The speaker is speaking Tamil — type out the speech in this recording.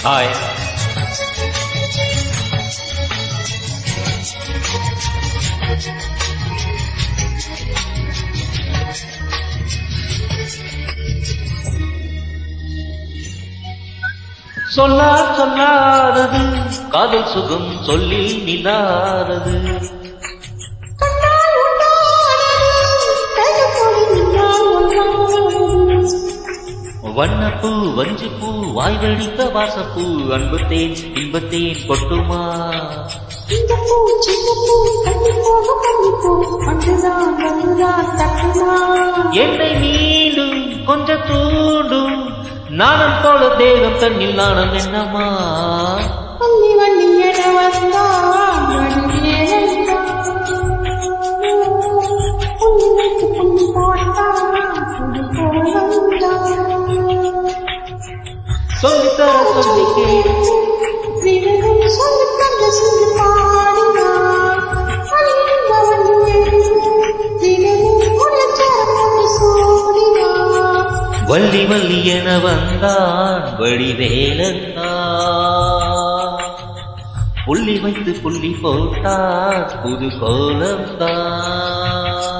ஹாய். சொல்லாதது காதல் சுகம் சொல்லி நிலாதது. வண்ணப்பூ வஞ்சிப்பூ வாய் வடித்த வாசப்பூ அன்புத்தேன் இன்பத்தேன் கொட்டுமா. என்னை மீண்டும் கொஞ்சம் தூண்டும் நாணம் போல தேகம் தன்னில் நாணம் என்னம்மா. சொல்லித்தர சொல்லிக்கே வள்ளி வள்ளி என வந்தான் வடிவேலந்தான். புள்ளி வைத்து புள்ளி போட்டான் புது கோலம்தான்.